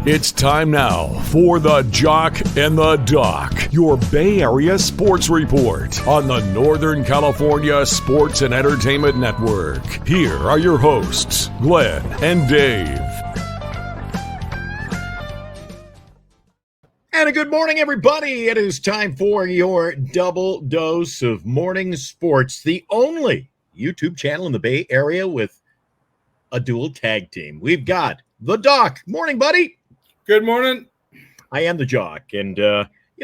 It's time now for the Jock and the Doc, your Bay Area sports report on the Northern California Sports and Entertainment Network. Here are your hosts, Glenn and Dave. And a good morning, everybody. It is time for your double dose of morning sports, the only YouTube channel in the Bay Area with a dual tag team. We've got the Doc. Morning, buddy. Good morning. I am the Jock, and,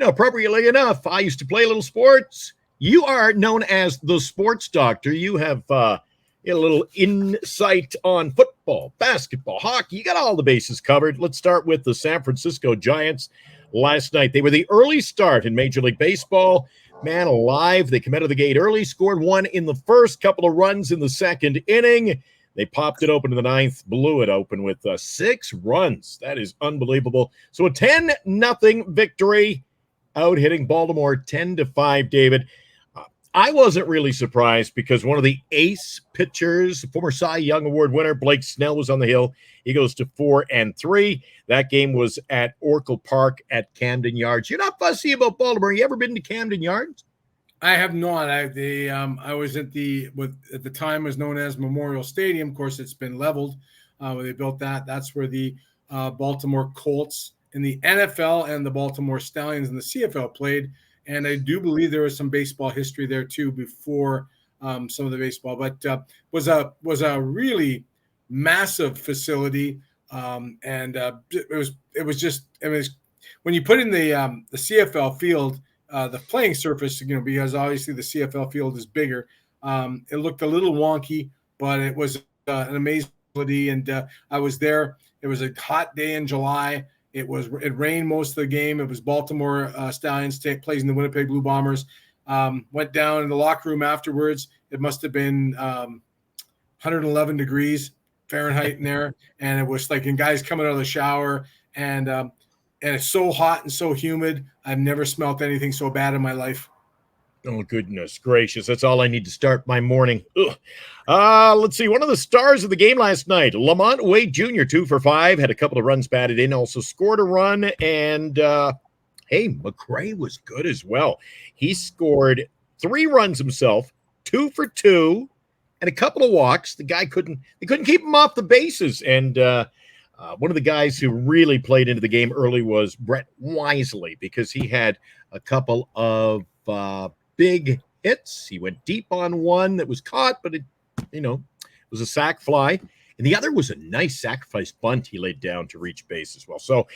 appropriately enough, I used to play a little sports. You are known as the sports doctor. You have a little insight on football, basketball, hockey. You got all the bases covered. Let's start with the San Francisco Giants. Last night, they were the early start in Major League Baseball. Man alive, they come out of the gate early, scored one in the first, couple of runs in the second inning. They popped it open in the ninth, blew it open with 6 runs. That is unbelievable. So a 10-0 victory, out hitting Baltimore 10-5, David. I wasn't really surprised because one of the ace pitchers, former Cy Young Award winner, Blake Snell, was on the hill. He goes to 4-3. That game was at Oracle Park at Camden Yards. You're not fussy about Baltimore. You ever been to Camden Yards? I have not. I was at the time was known as Memorial Stadium. Of course, it's been leveled. Where they built that. That's where the Baltimore Colts in the NFL and the Baltimore Stallions in the CFL played. And I do believe there was some baseball history there too before some of the baseball. But was a really massive facility. It was when you put in the CFL field. The playing surface, because obviously the CFL field is bigger. It looked a little wonky, but it was an amazing facility. And I was there. It was a hot day in July. It rained most of the game. It was Baltimore Stallions plays in the Winnipeg Blue Bombers. Went down in the locker room afterwards. It must have been 111 degrees Fahrenheit in there, and it was like guys coming out of the shower and it's so hot and so humid. I've never smelt anything so bad in my life. Oh, goodness gracious. That's all I need to start my morning. Let's see. One of the stars of the game last night, Lamont Wade Jr., 2 for 5, had a couple of runs batted in, also scored a run. And, McRae was good as well. He scored 3 runs himself, 2 for 2, and a couple of walks. They couldn't keep him off the bases. And, one of the guys who really played into the game early was Brett Wisely because he had a couple of big hits. He went deep on one that was caught, but it was a sac fly. And the other was a nice sacrifice bunt he laid down to reach base as well. So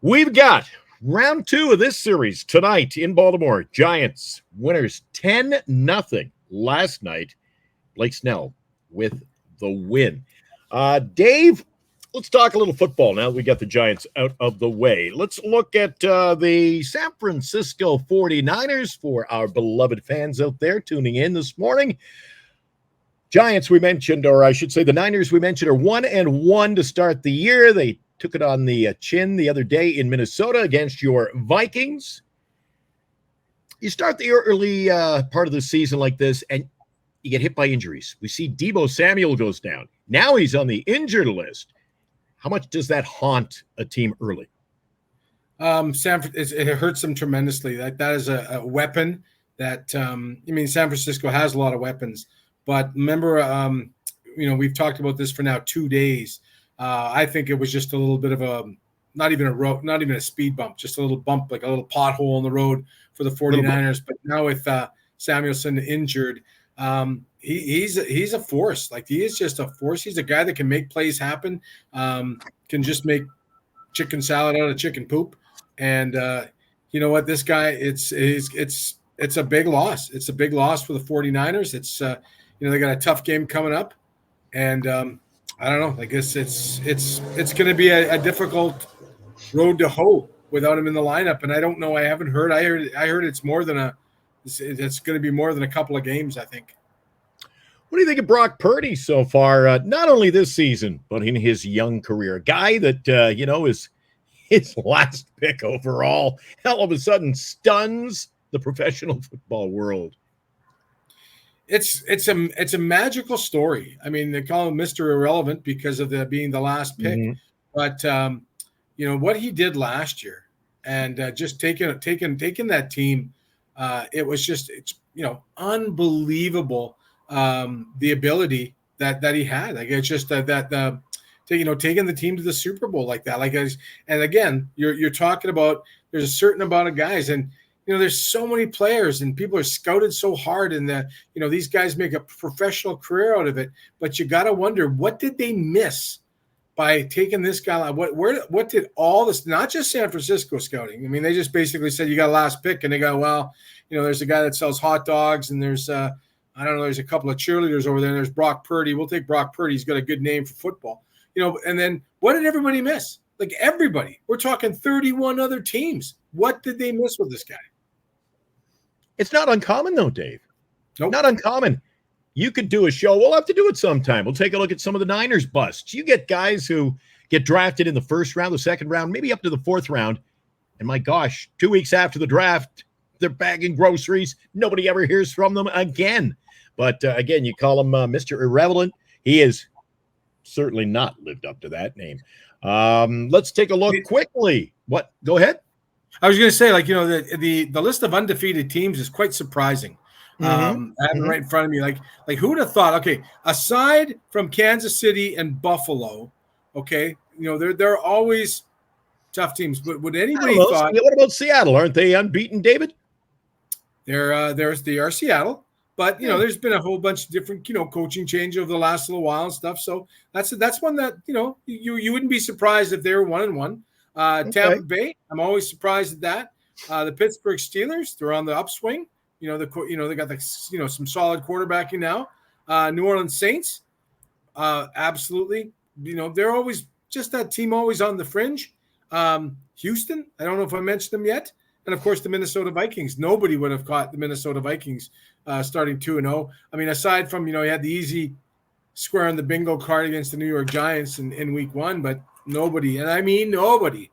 we've got round 2 of this series tonight in Baltimore. Giants winners 10-0 last night. Blake Snell with the win. Dave, let's talk a little football now that we got the Giants out of the way. Let's look at the San Francisco 49ers for our beloved fans out there tuning in this morning. Giants we mentioned, or I should say the Niners we mentioned, are 1-1 to start the year. They took it on the chin the other day in Minnesota against your Vikings. You start the early part of the season like this, and you get hit by injuries. We see Deebo Samuel goes down. Now he's on the injured list. How much does that haunt a team early? It hurts them tremendously. That is a weapon that San Francisco has a lot of weapons, but remember, we've talked about this for now 2 days. I think it was just a little bit of not even a speed bump, just a little bump, like a little pothole on the road for the 49ers. But now with Samuelson injured, he's a force. Like, he is just a force. He's a guy that can make plays happen, can just make chicken salad out of chicken poop. And you know what, this guy, it's a big loss. It's a big loss for the 49ers. It's they got a tough game coming up, and I don't know. I guess it's going to be a difficult road to hoe without him in the lineup. And I don't know. I haven't heard. I heard it's more than it's going to be more than a couple of games, I think. What do you think of Brock Purdy so far? Not only this season, but in his young career, a guy that is his last pick overall. All of a sudden, stuns the professional football world. It's a magical story. I mean, they call him Mr. Irrelevant because of being the last pick. Mm-hmm. But what he did last year, and just taking that team, it was just unbelievable, the ability that he had. Like, it's just taking the team to the Super Bowl like that. And again, you're talking about, there's a certain amount of guys, and there's so many players, and people are scouted so hard, and these guys make a professional career out of it. But you got to wonder, what did they miss by taking this guy? What did all this, not just San Francisco scouting? I mean, they just basically said, you got a last pick, and they go, well, there's a guy that sells hot dogs, and there's I don't know, there's a couple of cheerleaders over there, and there's Brock Purdy. We'll take Brock Purdy. He's got a good name for football. And then what did everybody miss? Like, everybody. We're talking 31 other teams. What did they miss with this guy? It's not uncommon, though, Dave. Nope. Not uncommon. You could do a show. We'll have to do it sometime. We'll take a look at some of the Niners busts. You get guys who get drafted in the first round, the second round, maybe up to the fourth round. And my gosh, 2 weeks after the draft, they're bagging groceries. Nobody ever hears from them again. But again, you call him Mr. Irrelevant. He has certainly not lived up to that name. Let's take a look quickly. What? Go ahead. I was going to say, the list of undefeated teams is quite surprising. I have it right in front of me. Like who would have thought? Okay, aside from Kansas City and Buffalo, okay, they're always tough teams. But would anybody thought? What about Seattle? Aren't they unbeaten, David? They are Seattle, but there's been a whole bunch of different coaching change over the last little while and stuff. So that's one that you wouldn't be surprised if they were 1-1. Tampa Bay, I'm always surprised at that. The Pittsburgh Steelers, they're on the upswing. They got some solid quarterbacking now. New Orleans Saints, absolutely. They're always just that team, always on the fringe. Houston, I don't know if I mentioned them yet. And of course, the Minnesota Vikings. Nobody would have caught the Minnesota Vikings starting 2-0. I mean, aside from, you had the easy square on the bingo card against the New York Giants in week 1, but nobody, and I mean nobody,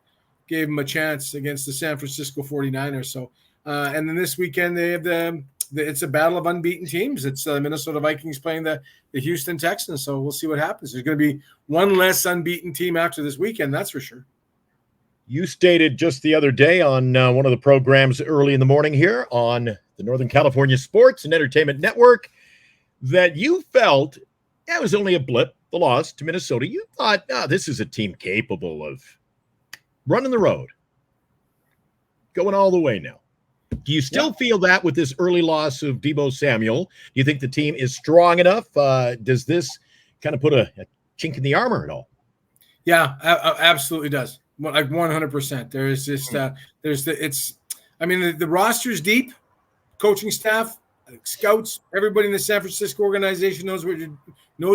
gave them a chance against the San Francisco 49ers. So, and then this weekend they have it's a battle of unbeaten teams. It's Minnesota Vikings playing the Houston Texans. So we'll see what happens. There's going to be one less unbeaten team after this weekend, that's for sure. You stated just the other day on one of the programs early in the morning here on the Northern California Sports and Entertainment Network that you felt it was only a blip, the loss to Minnesota. You thought, this is a team capable of running the road, going all the way now. Do you still feel that with this early loss of Deebo Samuel? Do you think the team is strong enough? Does this kind of put a chink in the armor at all? Yeah, absolutely does. Like 100%. There is just the roster's deep, coaching staff, scouts, everybody in the San Francisco organization knows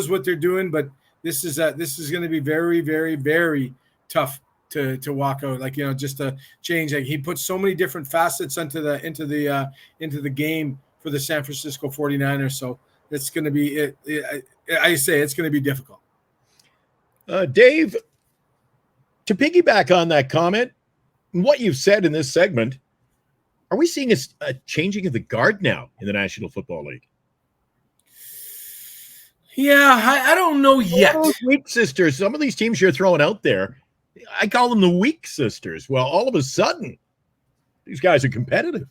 what they're doing. But this is going to be very, very, very tough to walk out. Just to change. Like, he puts so many different facets into the game for the San Francisco 49ers. So it's going to be I say it's going to be difficult. Dave, to piggyback on that comment, what you've said in this segment, are we seeing a changing of the guard now in the National Football League? Yeah, I don't know yet. Weak sisters. Some of these teams you're throwing out there, I call them the weak sisters. Well, all of a sudden, these guys are competitive.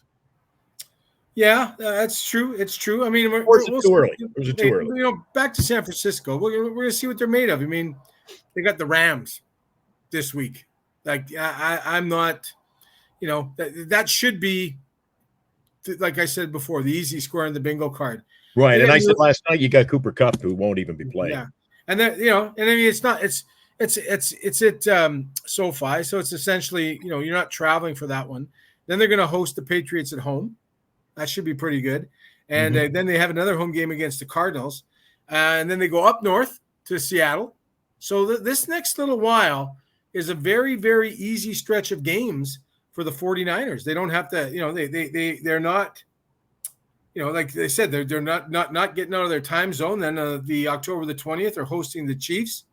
Yeah, that's true. It's true. I mean, Or is it too early? Or is it too early? Back to San Francisco. We're going to see what they're made of. I mean, they got the Rams this week. Like, I'm not, that should be, like I said before, the easy square in the bingo card. Right. And I said last night, you got Cooper Kupp, who won't even be playing. Yeah. And then, and I mean, it's at SoFi. So it's essentially, you're not traveling for that one. Then they're going to host the Patriots at home. That should be pretty good. And then they have another home game against the Cardinals. And then they go up north to Seattle. So this next little while is a very, very easy stretch of games for the 49ers. They don't have to, they're not, like they said, they're not getting out of their time zone. Then the October the 20th are hosting the Chiefs,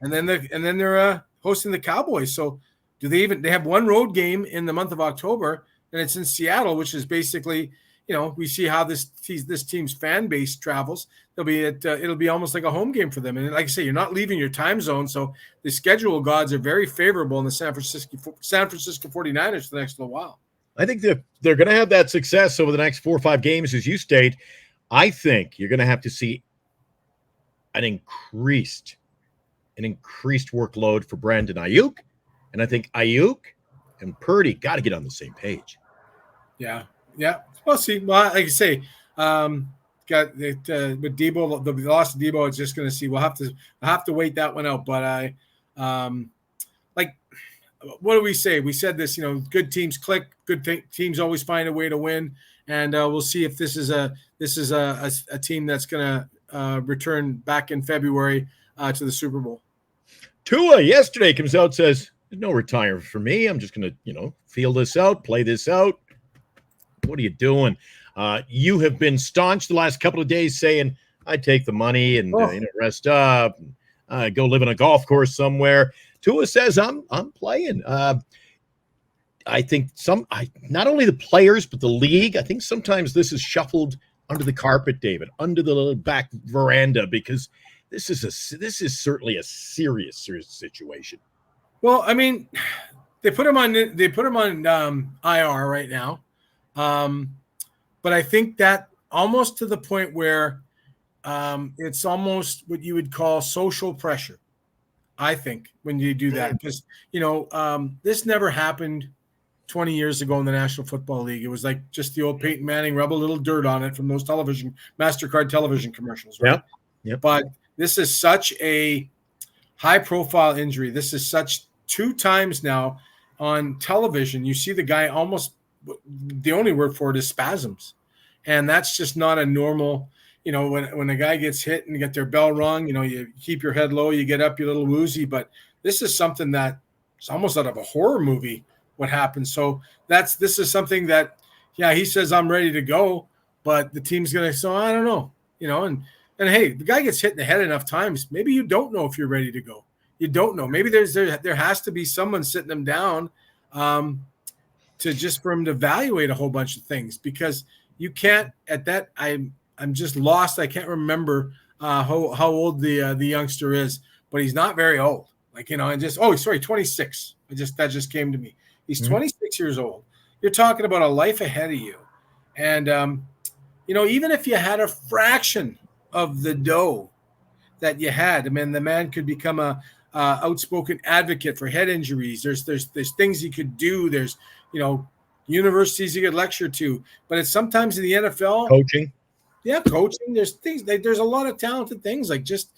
and then they're hosting the Cowboys. So they have one road game in the month of October, and it's in Seattle, which is basically, we see how this team's fan base travels. It'll be almost like a home game for them. And like I say, you're not leaving your time zone, so the schedule gods are very favorable in the San Francisco 49ers for the next little while. I think they're going to have that success over the next 4 or 5 games, as you state. I think you're going to have to see an increased workload for Brandon Ayuk, and I think Ayuk and Purdy got to get on the same page. Yeah. We'll see. Well, like I say, got it with Deebo. The loss of Deebo is just going to see. We'll have to wait that one out. But what do we say? We said this. Good teams click. Good teams always find a way to win. And we'll see if this is a team that's going to return back in February to the Super Bowl. Tua yesterday comes out, says, "There's no retirement for me. I'm just going to feel this out, play this out." What are you doing? You have been staunch the last couple of days saying, "I take the money and rest up, and, go live on a golf course somewhere." Tua says, "I'm playing." I think not only the players but the league. I think sometimes this is shuffled under the carpet, David, under the little back veranda, because this is certainly a serious situation. Well, I mean, they put him on IR right now. But I think that almost to the point where it's almost what you would call social pressure, I think, when you do that. Because, this never happened 20 years ago in the National Football League. It was like just the old Peyton Manning rub a little dirt on it from those MasterCard television commercials, right? Yep. But this is such a high-profile injury. This is such 2 times now on television. You see the guy almost – the only word for it is spasms. And that's just not a normal, when a guy gets hit and you get their bell rung, you keep your head low, you get up, you're a little woozy. But this is something that it's almost out of a horror movie, what happened. So this is something that, he says, "I'm ready to go," but the team's going to say, "I don't know," and hey, the guy gets hit in the head enough times. Maybe you don't know if you're ready to go. You don't know. Maybe there has to be someone sitting them down, for him to evaluate a whole bunch of things, because you can't at that. I'm just lost. I can't remember how old the youngster is, but he's not very old. 26. That just came to me. He's 26 years old. You're talking about a life ahead of you, and even if you had a fraction of the dough that you had, I mean, the man could become a outspoken advocate for head injuries. There's things he could do. There's universities he could lecture to, but it's sometimes in the NFL coaching. Yeah, coaching. There's things. There's a lot of talented things. Like just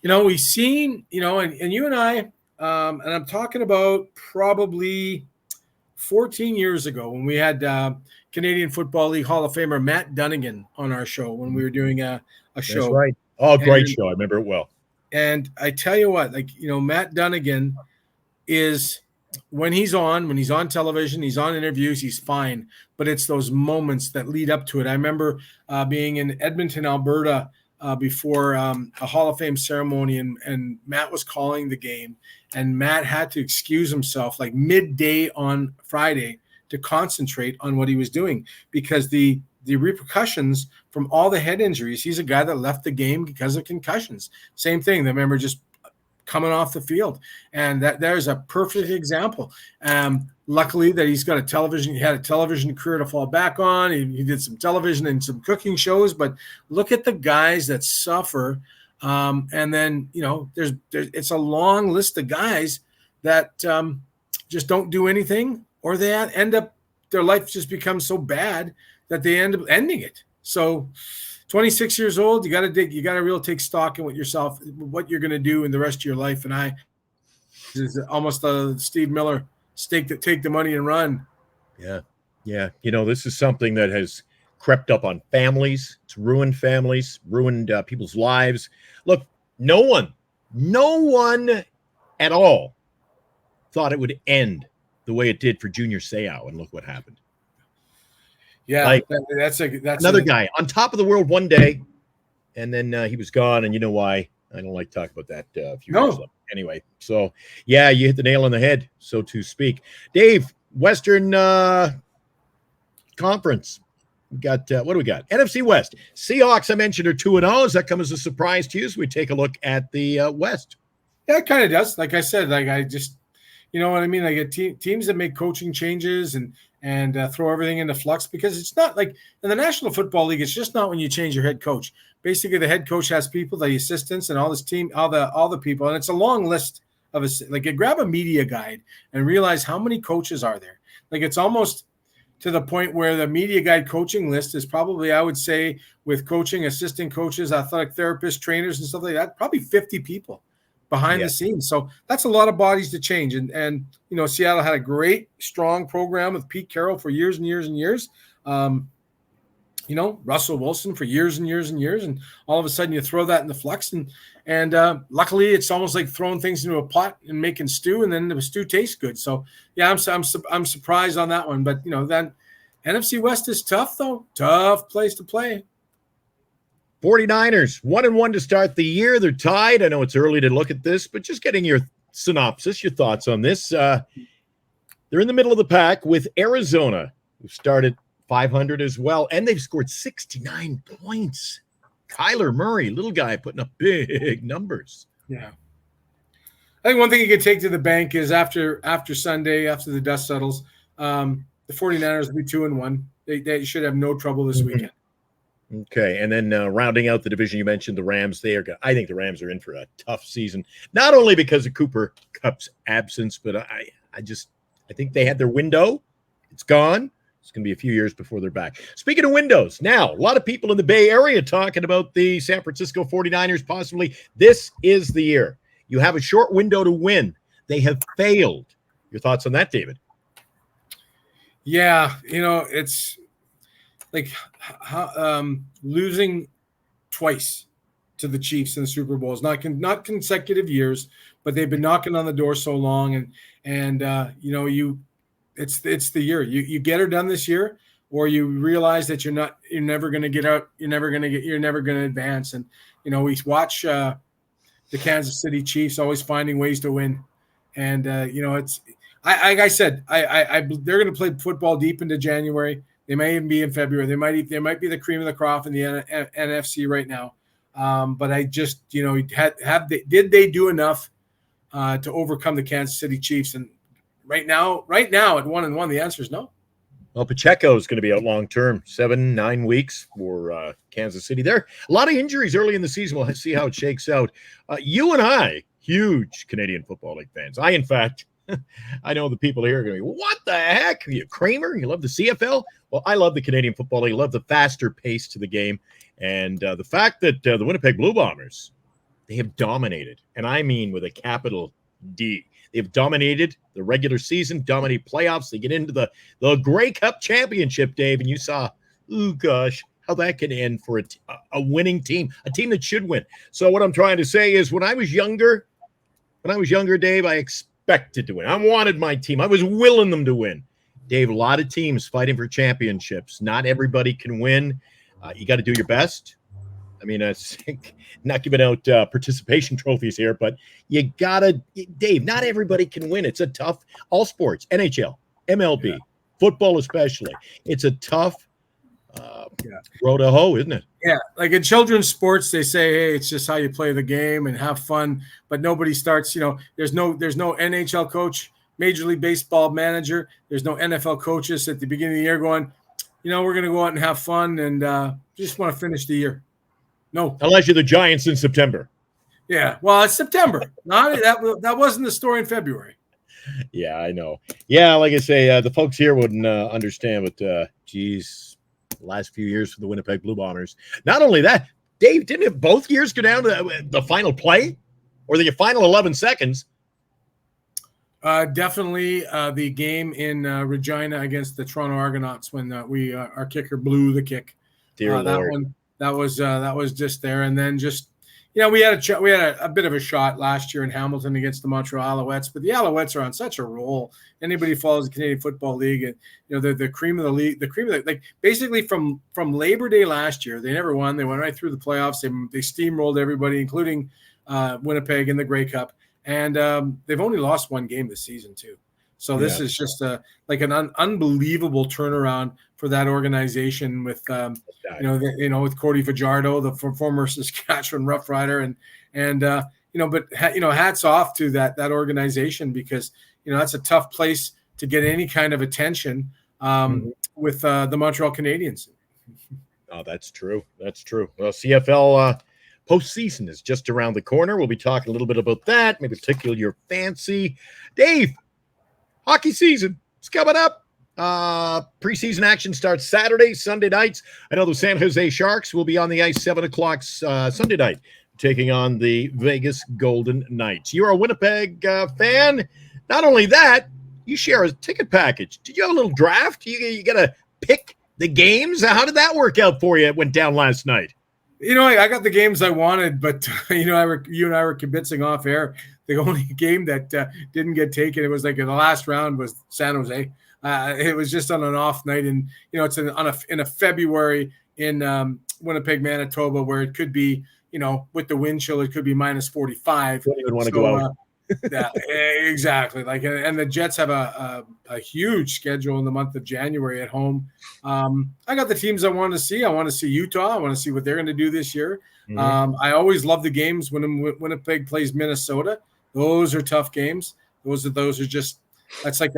we've seen and you and I and I'm talking about probably 14 years ago when we had Canadian Football League Hall of Famer Matt Dunnigan on our show when we were doing a show. That's right. Oh, great show. I remember it well. And I tell you what, Matt Dunnigan is when he's on television, he's on interviews, he's fine. But it's those moments that lead up to it. I remember being in Edmonton, Alberta before a Hall of Fame ceremony, and Matt was calling the game, and Matt had to excuse himself like midday on Friday to concentrate on what he was doing because the repercussions from all the head injuries. He's a guy that left the game because of concussions. Same thing. I remember just coming off the field, and there's a perfect example. Luckily that he's got he had a television career to fall back on. He did some television and some cooking shows, but look at the guys that suffer. And then, it's a long list of guys that just don't do anything, or they end up, their life just becomes so bad that they end up ending it. So 26 years old, you got to really take stock in what you're going to do in the rest of your life. And this is almost a Steve Miller take the money and run. Yeah. This is something that has crept up on families. It's ruined families, ruined people's lives. Look, no one at all thought it would end the way it did for Junior Seau, and look what happened. Yeah, that's another guy on top of the world one day, and then he was gone. And you know why? I don't like to talk about that a few years ago. Anyway, so yeah, you hit the nail on the head, so to speak. Dave, Western Conference, We got what do we got? NFC West. Seahawks, I mentioned, are 2-0. Does that come as a surprise to you as we take a look at the West? Yeah, it kind of does. Like I said, like I just, you know what I mean? Like teams that make coaching changes and throw everything into flux, because it's not like in the National Football League, it's just not when you change your head coach. Basically, the head coach has people, the assistants, and all this team, all the people, and it's a long list of like you grab a media guide and realize how many coaches are there. Like it's almost to the point where the media guide coaching list is probably, I would say, with coaching, assistant coaches, athletic therapists, trainers, and stuff like that, probably 50 people behind the scenes. So that's a lot of bodies to change. And you know, Seattle had a great, strong program with Pete Carroll for years and years and years. You know, Russell Wilson for years and years and years. And all of a sudden you throw that in the flux. And luckily it's almost like throwing things into a pot and making stew, and then the stew tastes good. So yeah, I'm surprised on that one. But you know, that NFC West is tough though. Tough place to play. 49ers, 1-1 to start the year. They're tied. I know it's early to look at this, but just getting your synopsis, your thoughts on this. They're in the middle of the pack with Arizona, who started 500 as well, and they've scored 69 points. Kyler Murray, little guy, putting up big numbers. Yeah. I think one thing you can take to the bank is after Sunday, after the dust settles, the 49ers will be 2-1. They should have no trouble this weekend. Okay, and then rounding out the division, you mentioned the Rams. I think the Rams are in for a tough season, not only because of Cooper Kupp's absence, but I think they had their window. It's gone. It's going to be a few years before they're back. Speaking of windows, now, a lot of people in the Bay Area talking about the San Francisco 49ers possibly. This is the year. You have a short window to win. They have failed. Your thoughts on that, David? Yeah, you know, it's like losing twice to the Chiefs in the Super Bowls, not consecutive years, but they've been knocking on the door so long, and you know, it's the year you get her done this year, or you realize that you're never going to get out, you're never going to advance. And you know, we watch the Kansas City Chiefs always finding ways to win, and you know, it's like I said, they're going to play football deep into January. They may even be in February. They might be the cream of the crop in the NFC right now. But I just, you know, did they do enough to overcome the Kansas City Chiefs? And right now at 1-1, the answer is no. Well, Pacheco is going to be out long term, 7-9 weeks for Kansas City. There are a lot of injuries early in the season. We'll see how it shakes out. You and I, huge Canadian Football League fans. In fact, I know the people here are going to be, what the heck? Are you Kramer? You love the CFL? Well, I love the Canadian Football League. I love the faster pace to the game. And the fact that the Winnipeg Blue Bombers, they have dominated. And I mean with a capital D. They've dominated the regular season, dominate playoffs. They get into the Grey Cup championship, Dave, and you saw, oh, gosh, how that can end for a winning team, a team that should win. So what I'm trying to say is when I was younger, Dave, I expected to win. I wanted my team. I was willing them to win. Dave, a lot of teams fighting for championships. Not everybody can win. You got to do your best. I mean, not giving out participation trophies here, but you got to, Dave, not everybody can win. It's a tough, all sports, NHL, MLB, football especially. It's a tough road to hoe, isn't it? Yeah, like in children's sports, they say, hey, it's just how you play the game and have fun, but nobody starts, you know, there's no NHL coach, Major League Baseball manager, there's no NFL coaches at the beginning of the year going, you know, we're going to go out and have fun and just want to finish the year. No. Unless you're the Giants in September. Yeah, well, it's September. That wasn't the story in February. Yeah, I know. Yeah, like I say, the folks here wouldn't understand, but geez, last few years for the Winnipeg Blue Bombers. Not only that, Dave, didn't it both years go down to the final play or the final 11 seconds? Definitely the game in Regina against the Toronto Argonauts when our kicker blew the kick. Dear Lord. That one. That was just there, and then just, you know, we had a bit of a shot last year in Hamilton against the Montreal Alouettes, but the Alouettes are on such a roll. Anybody who follows the Canadian Football League, and you know, they're the cream of the league, like basically from Labor Day last year, they never won. They went right through the playoffs. They steamrolled everybody, including Winnipeg in the Grey Cup, and they've only lost one game this season too. So this is just like an unbelievable turnaround for that organization with with Cody Fajardo, the former Saskatchewan Rough Rider, but hats off to that organization, because that's a tough place to get any kind of attention with the Montreal Canadiens. Oh, that's true. That's true. Well, CFL postseason is just around the corner. We'll be talking a little bit about that, maybe tickle your fancy. Dave, hockey season is coming up. Preseason action starts Saturday, Sunday nights. I know the San Jose Sharks will be on the ice 7 o'clock Sunday night, taking on the Vegas Golden Knights. You're a Winnipeg fan. Not only that, you share a ticket package. Did you have a little draft? You got to pick the games? How did that work out for you? It went down last night. I got the games I wanted, but you and I were kibitzing off air. The only game that didn't get taken, it was like in the last round, was San Jose. It was just on an off night, and it's in a February in Winnipeg, Manitoba, where it could be, with the wind chill, it could be minus 45. Don't even want to go out. Yeah, exactly. And the Jets have a huge schedule in the month of January at home. I got the teams I want to see. I want to see Utah. I want to see what they're going to do this year. I always love the games when Winnipeg plays Minnesota. Those are tough games. Those are just, that's like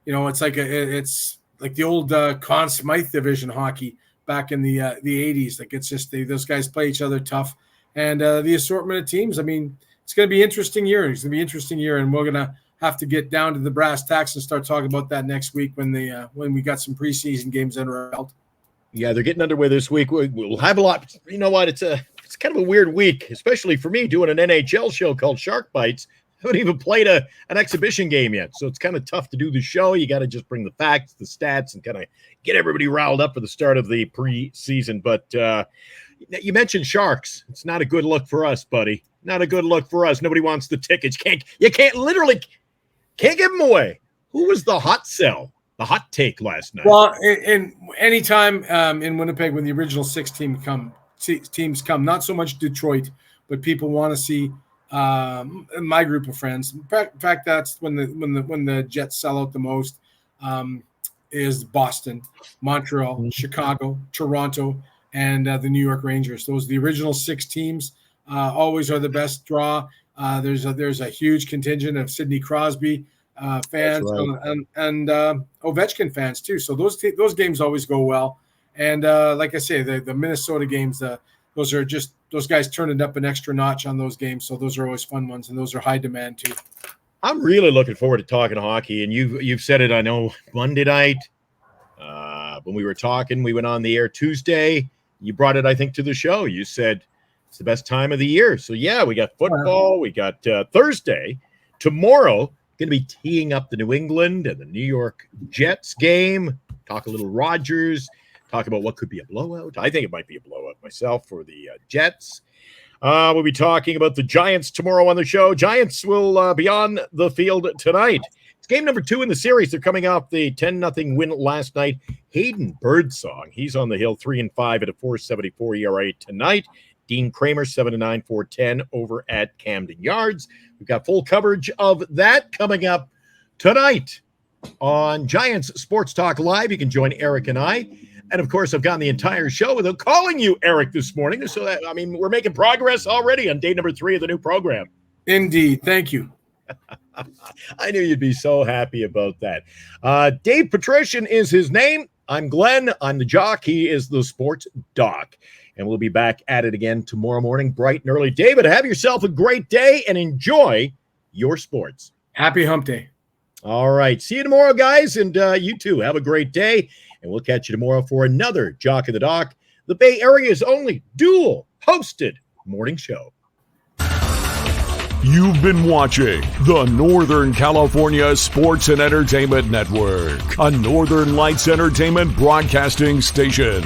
it's like the old Conn Smythe division hockey back in the 80s. Like, it's just those guys play each other tough, and the assortment of teams. I mean, it's going to be an interesting year. It's going to be an interesting year, and we're going to have to get down to the brass tacks and start talking about that next week when we got some preseason games under our belt. Yeah, they're getting underway this week. We'll have a lot. You know what? It's kind of a weird week, especially for me doing an NHL show called Shark Bites. I haven't even played an exhibition game yet, so it's kind of tough to do the show. You got to just bring the facts, the stats, and kind of get everybody riled up for the start of the preseason. But you mentioned Sharks. It's not a good look for us, buddy. Not a good look for us. Nobody wants the tickets. You can't give them away. Who was the hot sell, the hot take last night? Well, in any time in Winnipeg when the original 6 teams come, not so much Detroit, but people want to see my group of friends. In fact, that's when the Jets sell out the most, is Boston, Montreal, Chicago, Toronto, and the New York Rangers. Those the original 6 teams. Always are the best draw. There's a huge contingent of Sidney Crosby fans, right, and Ovechkin fans too. So those games always go well. And like I say, the Minnesota games, those guys turn it up an extra notch on those games. So those are always fun ones, and those are high demand too. I'm really looking forward to talking hockey, and you've said it. I know Monday night when we were talking, we went on the air Tuesday. You brought it, I think, to the show. You said it's the best time of the year. So, yeah, we got football. We got Thursday. Tomorrow, going to be teeing up the New England and the New York Jets game. Talk a little Rodgers. Talk about what could be a blowout. I think it might be a blowout myself for the Jets. We'll be talking about the Giants tomorrow on the show. Giants will be on the field tonight. It's game number 2 in the series. They're coming off the 10-0 win last night. Hayden Birdsong, he's on the hill, 3-5 at a 4.74 ERA tonight. Dean Kramer, 7-9, 4.10 over at Camden Yards. We've got full coverage of that coming up tonight on Giants Sports Talk Live. You can join Eric and I. And, of course, I've gotten the entire show without calling you Eric this morning. So, we're making progress already on day number 3 of the new program. Indeed. Thank you. I knew you'd be so happy about that. Dave Patrician is his name. I'm Glenn. I'm the Jock. He is the Sports Doc. And we'll be back at it again tomorrow morning, bright and early. David, have yourself a great day and enjoy your sports. Happy hump day. All right. See you tomorrow, guys. And you too. Have a great day. And we'll catch you tomorrow for another Jock and the Doc, the Bay Area's only dual hosted morning show. You've been watching the Northern California Sports and Entertainment Network, a Northern Lights Entertainment broadcasting station.